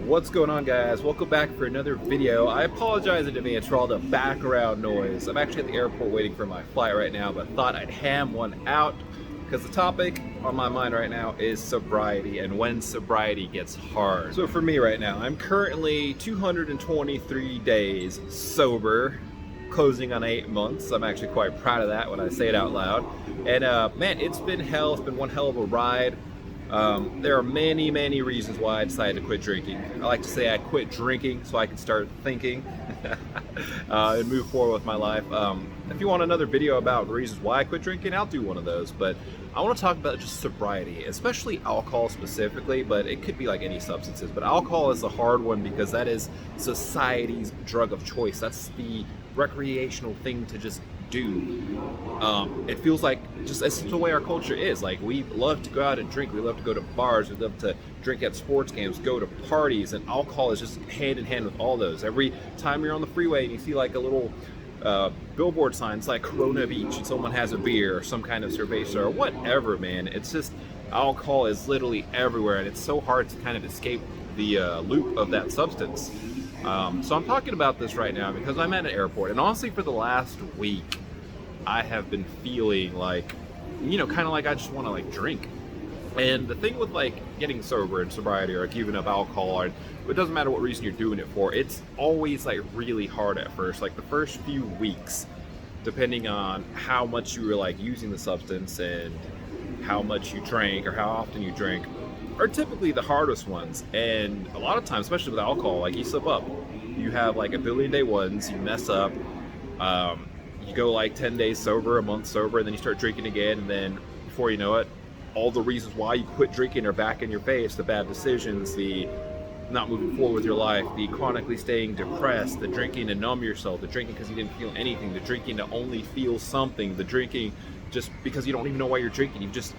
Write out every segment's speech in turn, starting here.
What's going on, guys? Welcome back for another video. I apologize in advance for all the background noise. I'm actually at the airport waiting for my flight right now, but thought I'd ham one out because the topic on my mind right now is sobriety and when sobriety gets hard. So for me right now, I'm currently 223 days sober, closing on 8 months. I'm actually quite proud of that when I say it out loud. And man, it's been hell. It's been one hell of a ride. There are many reasons why I decided to quit drinking. I like to say I quit drinking so I can start thinking and move forward with my life. If you want another video about the reasons why I quit drinking, I'll do one of those. But I want to talk about just sobriety, especially alcohol specifically, but it could be like any substances. But alcohol is a hard one because that is society's drug of choice. That's the recreational thing to just do. It feels like just that's the way our culture is. Like, we love to go out and drink, we love to go to bars, we love to drink at sports games, go to parties, and alcohol is just hand in hand with all those. Every time you're on the freeway and you see like a little billboard sign, it's like Corona Beach and someone has a beer or some kind of cerveza or whatever, man. It's just, alcohol is literally everywhere, and it's so hard to kind of escape the loop of that substance. So I'm talking about this right now because I'm at an airport, and honestly for the last week I have been feeling like, kind of like I just want to like drink. And the thing with like getting sober and sobriety or giving up alcohol, or it doesn't matter what reason you're doing it for, it's always like really hard at first. Like the first few weeks, depending on how much you were like using the substance and how much you drank or how often you drink, are typically the hardest ones. And a lot of times, especially with alcohol, like you slip up, you have like a billion day ones, you mess up, you go like 10 days sober, a month sober, and then you start drinking again, and then before you know it, all the reasons why you quit drinking are back in your face. The bad decisions, the not moving forward with your life, the chronically staying depressed, the drinking to numb yourself, the drinking because you didn't feel anything, the drinking to only feel something, the drinking just because you don't even know why you're drinking. You just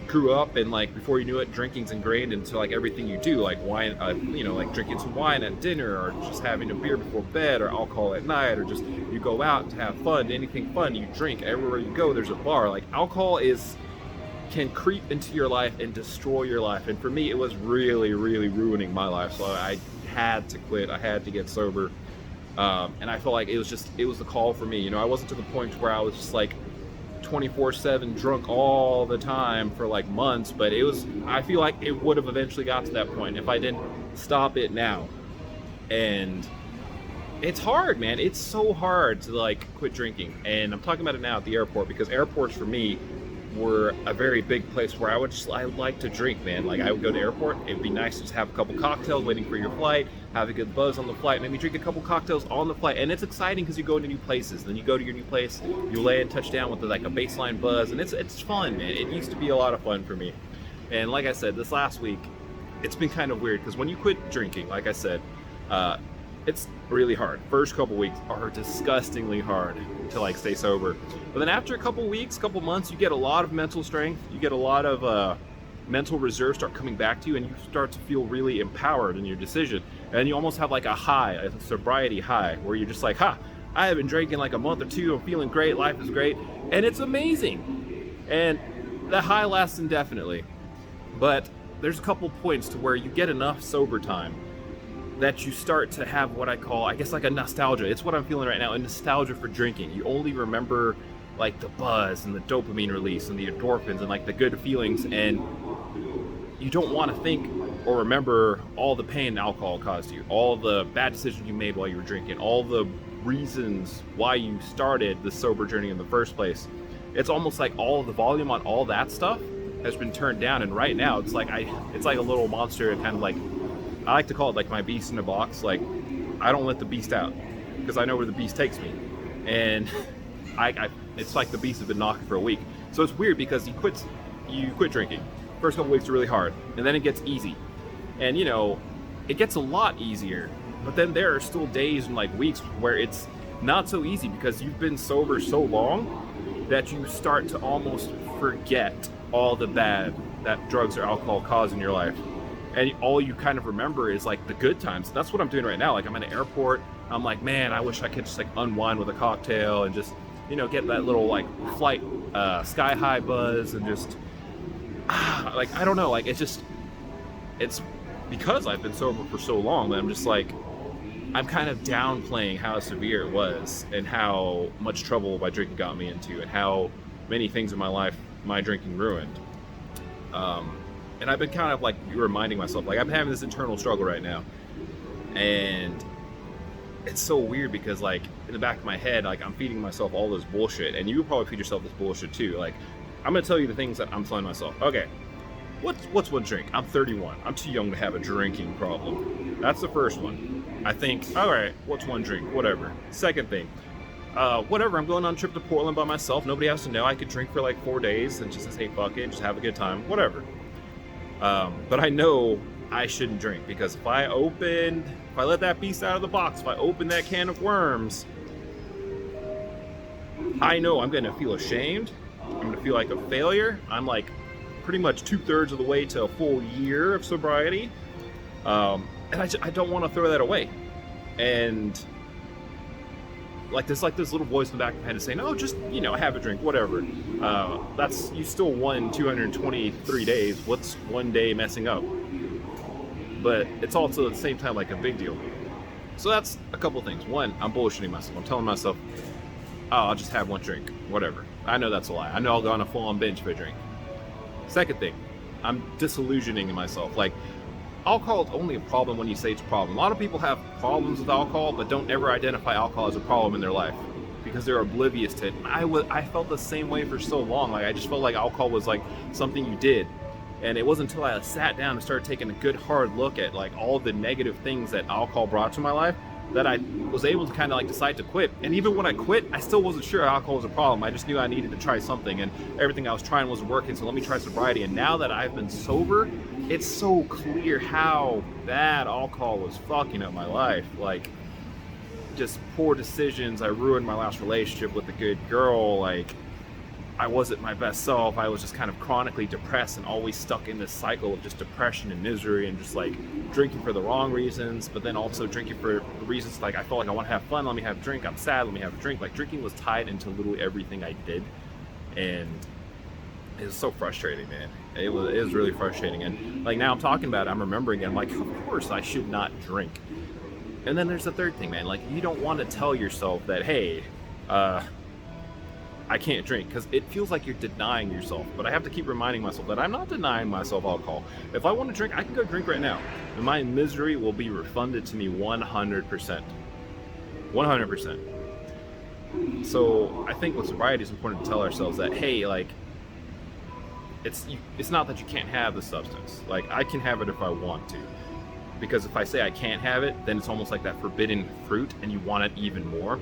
grew up, and like before you knew it, drinking's ingrained into like everything you do, like wine, like drinking some wine at dinner, or just having a beer before bed, or alcohol at night, or just you go out to have fun, anything fun, you drink. Everywhere you go there's a bar. Like alcohol can creep into your life and destroy your life, and for me it was really ruining my life. So I had to quit, I had to get sober, and I felt like it was the call for me. I wasn't to the point where I was just like 24/7 drunk all the time for like months, but I feel like it would have eventually got to that point if I didn't stop it now. And it's hard, man. It's so hard to like quit drinking, and I'm talking about it now at the airport because airports for me were a very big place where I like to drink, man. Like I would go to the airport, it'd be nice to just have a couple cocktails waiting for your flight, have a good buzz on the flight, maybe drink a couple cocktails on the flight. And it's exciting because you go into new places, then you go to your new place, you land, touch down with like a baseline buzz, and it's fun, man. It used to be a lot of fun for me. And like I said, this last week it's been kind of weird because when you quit drinking, like I said, it's really hard. First couple weeks are disgustingly hard to like stay sober. But then after a couple weeks, couple months, you get a lot of mental strength, you get a lot of mental reserves start coming back to you, and you start to feel really empowered in your decision. And you almost have like a sobriety high, where you're just like, I have been drinking like a month or two, I'm feeling great, life is great, and it's amazing. And the high lasts indefinitely. But there's a couple points to where you get enough sober time that you start to have what I call, I guess, like a nostalgia. It's what I'm feeling right now, a nostalgia for drinking. You only remember like the buzz and the dopamine release and the endorphins and like the good feelings, and you don't want to think or remember all the pain alcohol caused you, all the bad decisions you made while you were drinking, all the reasons why you started the sober journey in the first place. It's almost like all of the volume on all that stuff has been turned down, and right now it's like a little monster, kind of like, I like to call it like my beast in a box. Like, I don't let the beast out because I know where the beast takes me. And it's like the beast has been knocking for a week. So it's weird because you quit drinking. First couple weeks are really hard, and then it gets easy. And it gets a lot easier. But then there are still days and like weeks where it's not so easy because you've been sober so long that you start to almost forget all the bad that drugs or alcohol cause in your life. And all you kind of remember is like the good times. That's what I'm doing right now. Like, I'm at an airport, I'm like, man, I wish I could just like unwind with a cocktail and just, get that little like flight sky high buzz and just like, I don't know, like it's because I've been sober for so long, that I'm just like, I'm kind of downplaying how severe it was and how much trouble my drinking got me into and how many things in my life my drinking ruined. And I've been kind of like reminding myself, like I'm having this internal struggle right now, and it's so weird because like in the back of my head, like I'm feeding myself all this bullshit, and you would probably feed yourself this bullshit too. Like I'm gonna tell you the things that I'm telling myself. Okay, what's one drink? I'm 31. I'm too young to have a drinking problem. That's the first one. I think, all right, what's one drink? Whatever. Second thing, whatever. I'm going on a trip to Portland by myself. Nobody has to know. I could drink for like 4 days and just say fuck it, just have a good time. Whatever. But I know I shouldn't drink because if I let that beast out of the box, if I open that can of worms, I know I'm gonna feel ashamed. I'm gonna feel like a failure. I'm like pretty much 2/3 of the way to a full year of sobriety, and I don't want to throw that away. And like this little voice in the back of my head is saying, "Oh, just have a drink, whatever." That's you still won 223 days. What's one day messing up? But it's also at the same time like a big deal. So that's a couple things. One, I'm bullshitting myself. I'm telling myself, "Oh, I'll just have one drink, whatever." I know that's a lie. I know I'll go on a full-on binge if I drink. Second thing, I'm disillusioning myself. Like, alcohol is only a problem when you say it's a problem. A lot of people have problems with alcohol, but don't ever identify alcohol as a problem in their life because they're oblivious to it. I felt the same way for so long. Like, I just felt like alcohol was like something you did. And it wasn't until I sat down and started taking a good hard look at like all the negative things that alcohol brought to my life that I was able to kind of like decide to quit. And even when I quit, I still wasn't sure alcohol was a problem. I just knew I needed to try something, and everything I was trying wasn't working, so let me try sobriety. And now that I've been sober, it's so clear how bad alcohol was fucking up my life. Like, just poor decisions. I ruined my last relationship with a good girl. Like, I wasn't my best self. I was just kind of chronically depressed and always stuck in this cycle of just depression and misery and just like drinking for the wrong reasons, but then also drinking for reasons like I felt like I want to have fun, let me have a drink. I'm sad, let me have a drink. Like, drinking was tied into literally everything I did, and it was so frustrating, man. It was really frustrating. And like now I'm talking about it, I'm remembering it. I'm like, of course I should not drink. And then there's the third thing, man. Like, you don't want to tell yourself that, hey, I can't drink, because it feels like you're denying yourself. But I have to keep reminding myself that I'm not denying myself alcohol. If I want to drink, I can go drink right now, and my misery will be refunded to me 100%. 100%. So I think with sobriety, it's important to tell ourselves that, hey, like, it's not that you can't have the substance. Like, I can have it if I want to. Because if I say I can't have it, then it's almost like that forbidden fruit, and you want it even more.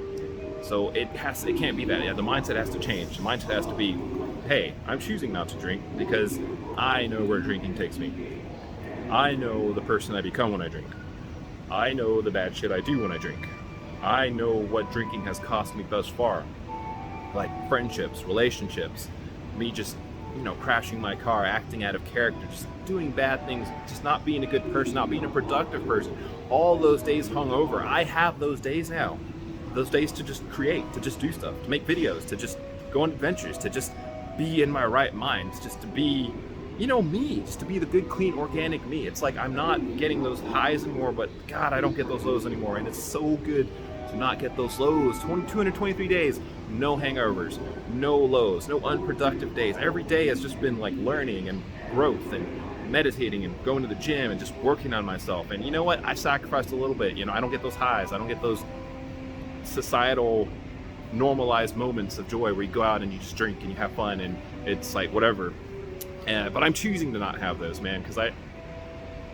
So it can't be that. Yeah, the mindset has to change. The mindset has to be, hey, I'm choosing not to drink because I know where drinking takes me. I know the person I become when I drink. I know the bad shit I do when I drink. I know what drinking has cost me thus far. Like friendships, relationships, me just, crashing my car, acting out of character, just doing bad things, just not being a good person, not being a productive person. All those days hung over. I have those days now. Those days to just create, to just do stuff, to make videos, to just go on adventures, to just be in my right mind, just to be, me, just to be the good, clean, organic me. It's like I'm not getting those highs anymore, but God, I don't get those lows anymore. And it's so good to not get those lows. 223 days, no hangovers, no lows, no unproductive days. Every day has just been like learning and growth and meditating and going to the gym and just working on myself. And you know what? I sacrificed a little bit. I don't get those highs. I don't get those societal normalized moments of joy where you go out and you just drink and you have fun and it's like whatever. But I'm choosing to not have those, man, because I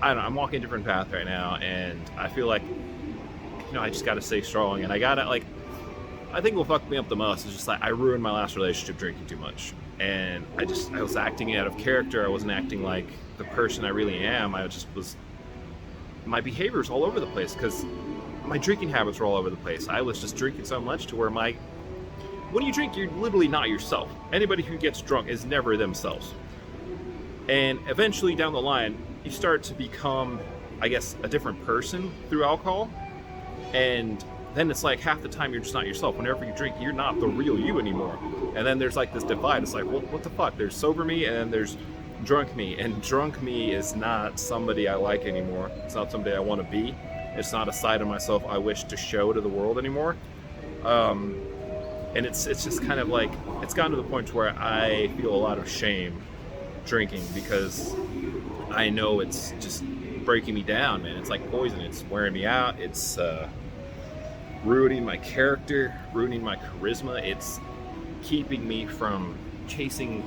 don't know, I'm walking a different path right now, and I feel like I just gotta stay strong, and I gotta I think what fucked me up the most is just like I ruined my last relationship drinking too much, and I was acting out of character. I wasn't acting like the person I really am. My behavior's all over the place because my drinking habits were all over the place. I was just drinking so much to where when you drink, you're literally not yourself. Anybody who gets drunk is never themselves. And eventually down the line, you start to become, I guess, a different person through alcohol. And then it's like half the time you're just not yourself. Whenever you drink, you're not the real you anymore. And then there's like this divide. It's like, well, what the fuck? There's sober me, and then there's drunk me, and drunk me is not somebody I like anymore. It's not somebody I want to be. It's not a side of myself I wish to show to the world anymore. And it's just kind of like, it's gotten to the point where I feel a lot of shame drinking, because I know it's just breaking me down, man. It's like poison. It's wearing me out. It's ruining my character, ruining my charisma. It's keeping me from chasing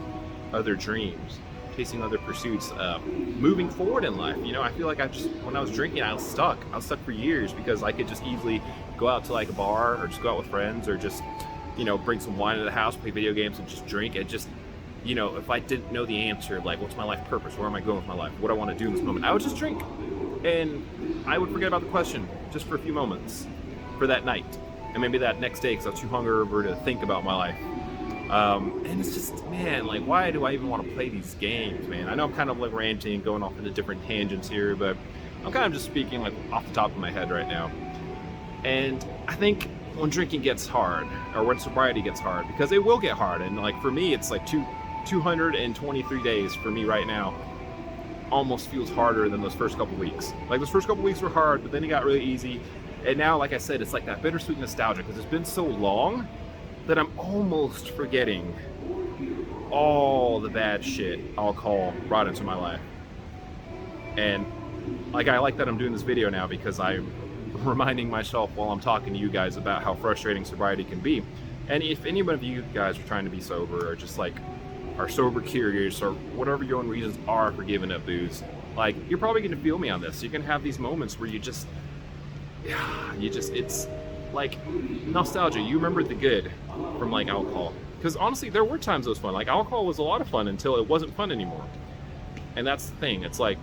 other dreams, chasing other pursuits, moving forward in life. You know, I feel like when I was drinking, I was stuck for years, because I could just easily go out to like a bar, or just go out with friends, or just, you know, bring some wine to the house, play video games, and just drink. And just, you know, if I didn't know the answer, like, what's my life purpose? Where am I going with my life? What do I want to do in this moment? I would just drink, and I would forget about the question just for a few moments, for that night, and maybe that next day, because I was too hungover to think about my life. And it's just, man, like, why do I even want to play these games, man? I know I'm kind of like ranting and going off into different tangents here, but I'm kind of just speaking like off the top of my head right now. And I think when drinking gets hard, or when sobriety gets hard, because it will get hard, and like for me, it's like 223 days for me right now, almost feels harder than those first couple weeks. Like, those first couple weeks were hard, but then it got really easy. And now, like I said, it's like that bittersweet nostalgia, because it's been so long that I'm almost forgetting all the bad shit alcohol brought into my life. And like, I like that I'm doing this video now, because I'm reminding myself while I'm talking to you guys about how frustrating sobriety can be. And if any of you guys are trying to be sober, or just like are sober curious, or whatever your own reasons are for giving up booze, like, you're probably going to feel me on this. You're going to have these moments where it's like nostalgia. You remember the good from like alcohol, because honestly, there were times it was fun. Like, alcohol was a lot of fun until it wasn't fun anymore. And that's the thing. It's like,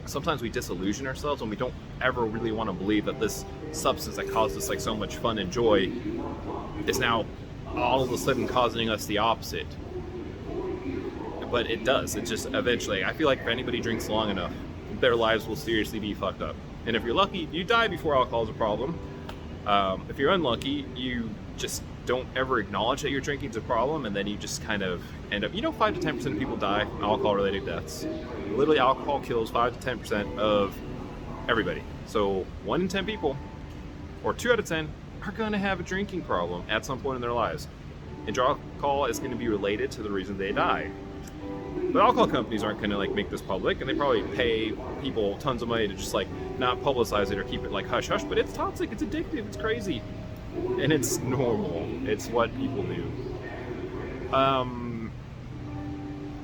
sometimes we disillusion ourselves, and we don't ever really want to believe that this substance that caused us like so much fun and joy is now all of a sudden causing us the opposite. But it does. It just eventually, I feel like if anybody drinks long enough, their lives will seriously be fucked up. And if you're lucky, you die before alcohol is a problem. If you're unlucky, you just don't ever acknowledge that your drinking's a problem, and then you just kind of end up, 5 to 10% of people die from alcohol-related deaths. Literally, alcohol kills 5 to 10% of everybody. So 1 in 10 people, or 2 out of 10, are going to have a drinking problem at some point in their lives. And drug alcohol is going to be related to the reason they die. But alcohol companies aren't going to like make this public, and they probably pay people tons of money to just like not publicize it or keep it like hush hush. But it's toxic, it's addictive, it's crazy, and it's normal. It's what people do.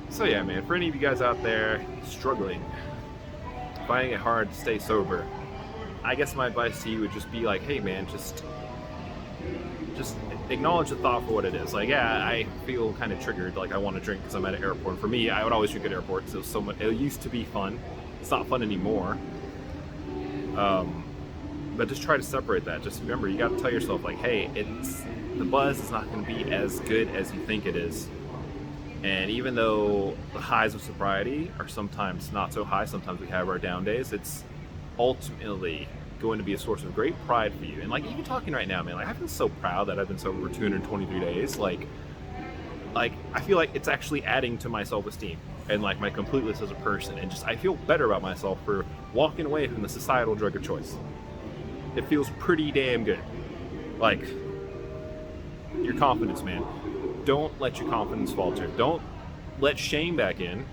So yeah, man, for any of you guys out there struggling, finding it hard to stay sober, I guess my advice to you would just be like, hey man, just acknowledge the thought for what it is. Like, yeah, I feel kind of triggered, like I want to drink because I'm at an airport. And for me, I would always drink at airports. It used to be fun. It's not fun anymore. But just try to separate that. Just remember, you got to tell yourself, like, hey, the buzz is not going to be as good as you think it is. And even though the highs of sobriety are sometimes not so high, sometimes we have our down days, it's ultimately going to be a source of great pride for you. And like, even talking right now, man, like, I feel so proud that I've been sober for 223 days. Like I feel like it's actually adding to my self-esteem and like my completeness as a person, and just I feel better about myself for walking away from the societal drug of choice. It feels pretty damn good. Like, your confidence, man. Don't let your confidence falter. Don't let shame back in.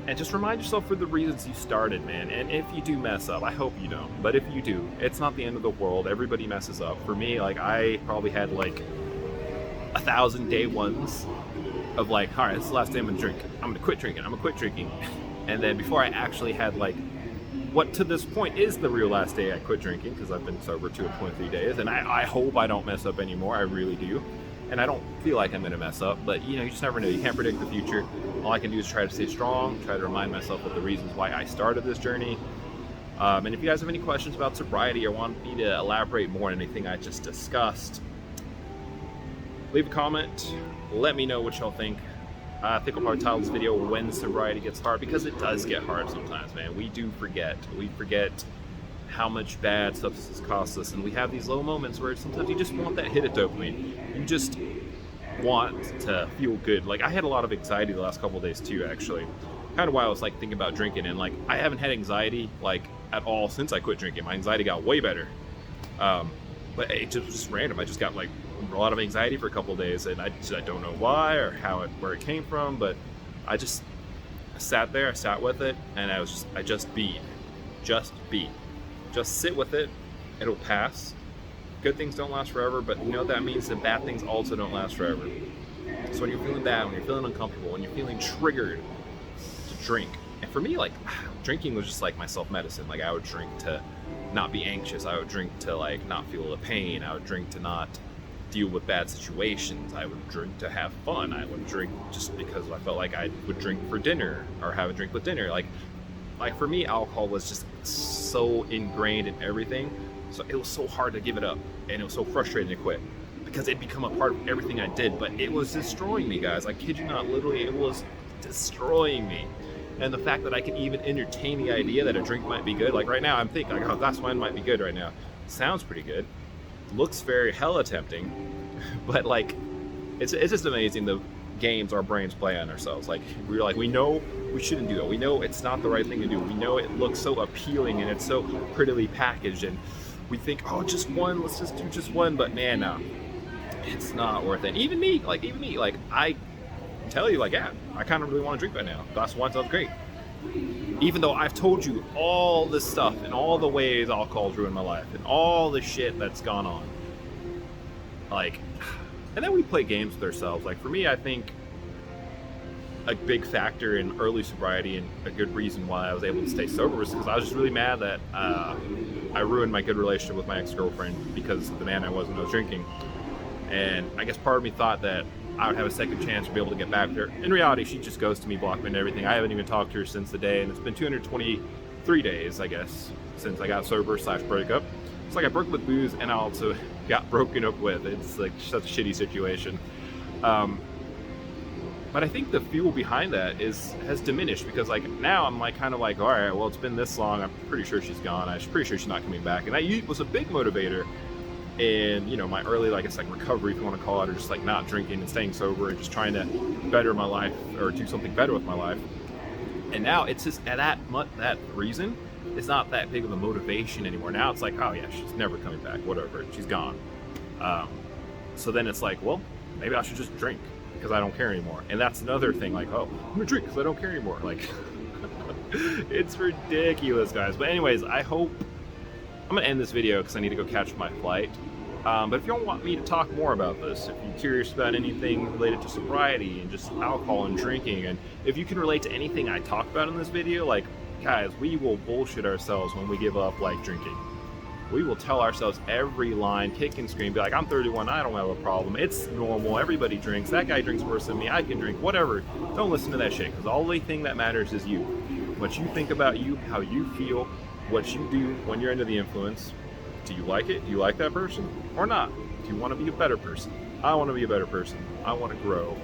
And just remind yourself for the reasons you started, man. And if you do mess up, I hope you don't, but if you do, it's not the end of the world. Everybody messes up. For me, like, I probably had like 1,000 day ones of like, all right, this is the last day I'm gonna drink. I'm gonna quit drinking. And then before I actually had like what to this point is the real last day I quit drinking, because I've been sober 223 days, and I hope I don't mess up anymore. I really do. And I don't feel like I'm going to mess up, but you just never know. You can't predict the future. All I can do is try to stay strong, try to remind myself of the reasons why I started this journey. And if you guys have any questions about sobriety or want me to elaborate more on anything I just discussed, leave a comment. Let me know what y'all think. I think I'll probably title this video "When Sobriety Gets Hard," because it does get hard sometimes, man. We do forget. We forget how much bad substances cost us, and we have these low moments where sometimes you just want that hit of dopamine. want to feel good. Like I had a lot of anxiety the last couple of days too, actually. Kind of why I was like thinking about drinking, and like I haven't had anxiety like at all since I quit drinking. My anxiety got way better. But it just was just random. I just got like a lot of anxiety for a couple of days, and I don't know why or where it came from, but I sat there, I sat with it, and I just be, just sit with it. It'll pass. Good things don't last forever, but you know what that means? That bad things also don't last forever. So when you're feeling bad, when you're feeling uncomfortable, when you're feeling triggered to drink, and for me, like drinking was just like my self-medicine. Like I would drink to not be anxious. I would drink to like not feel the pain. I would drink to not deal with bad situations. I would drink to have fun. I would drink just because I felt like I would drink for dinner or have a drink with dinner. Like for me, alcohol was just so ingrained in everything. So it was so hard to give it up, and it was so frustrating to quit because it'd become a part of everything I did. But it was destroying me, guys. I kid you not, literally, it was destroying me. And the fact that I can even entertain the idea that a drink might be good, like right now, I'm thinking, like, oh, a glass of wine might be good right now. Sounds pretty good. Looks very hella tempting, but like, it's just amazing the games our brains play on ourselves. Like we know we shouldn't do that. We know it's not the right thing to do. We know it looks so appealing and it's so prettily packaged, and we think, oh, just one, let's just do just one. But man, no, it's not worth it. Even me, I tell you, like, yeah, I kind of really want to drink right now. Glass of wine sounds great. Even though I've told you all this stuff and all the ways alcohol's ruined my life and all the shit that's gone on. Like, and then we play games with ourselves. Like for me, I think a big factor in early sobriety and a good reason why I was able to stay sober was because I was just really mad that I ruined my good relationship with my ex-girlfriend because of the man I was when I was drinking. And I guess part of me thought that I would have a second chance to be able to get back with her. In reality, she just goes to me, blocked me and everything. I haven't even talked to her since the day, and it's been 223 days, I guess, since I got sober / breakup. It's like I broke up with booze and I also got broken up with. It's like such a shitty situation. But I think the fuel behind that has diminished because like now I'm like kind of like, all right, well, it's been this long. I'm pretty sure she's gone. I'm pretty sure she's not coming back. And that was a big motivator in, you know, my early, like, it's like recovery, if you want to call it, or just like not drinking and staying sober and just trying to better my life or do something better with my life. And now it's just at that reason, it's not that big of a motivation anymore. Now it's like, oh yeah, she's never coming back, whatever, she's gone. So then it's like, well, maybe I should just drink because I don't care anymore. And that's another thing, like, oh, I'm gonna drink because I don't care anymore. Like, it's ridiculous, guys. But anyways, I'm gonna end this video because I need to go catch my flight. But if you don't want me to talk more about this, if you're curious about anything related to sobriety and just alcohol and drinking, and if you can relate to anything I talked about in this video, like, guys, we will bullshit ourselves when we give up, like, drinking. We will tell ourselves every line, kick and scream, be like, I'm 31, I don't have a problem, it's normal, everybody drinks, that guy drinks worse than me, I can drink, whatever. Don't listen to that shit, because the only thing that matters is you. What you think about you, how you feel, what you do when you're under the influence. Do you like it? Do you like that person or not? Do you want to be a better person? I want to be a better person. I want to grow.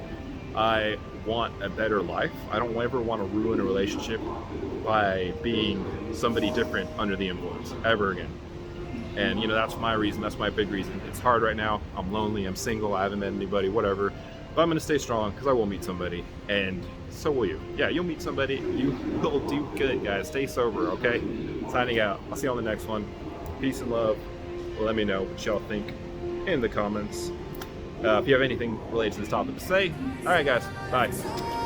I want a better life. I don't ever want to ruin a relationship by being somebody different under the influence ever again. And you know, that's my reason. That's my big reason. It's hard right now. I'm lonely. I'm single. I haven't met anybody, whatever. But I'm going to stay strong because I will meet somebody, and so will you. Yeah, you'll meet somebody. You will do good, guys. Stay sober, okay? Signing out. I'll see you on the next one. Peace and love. Let me know what y'all think in the comments. If you have anything related to this topic to say. All right, guys. Bye.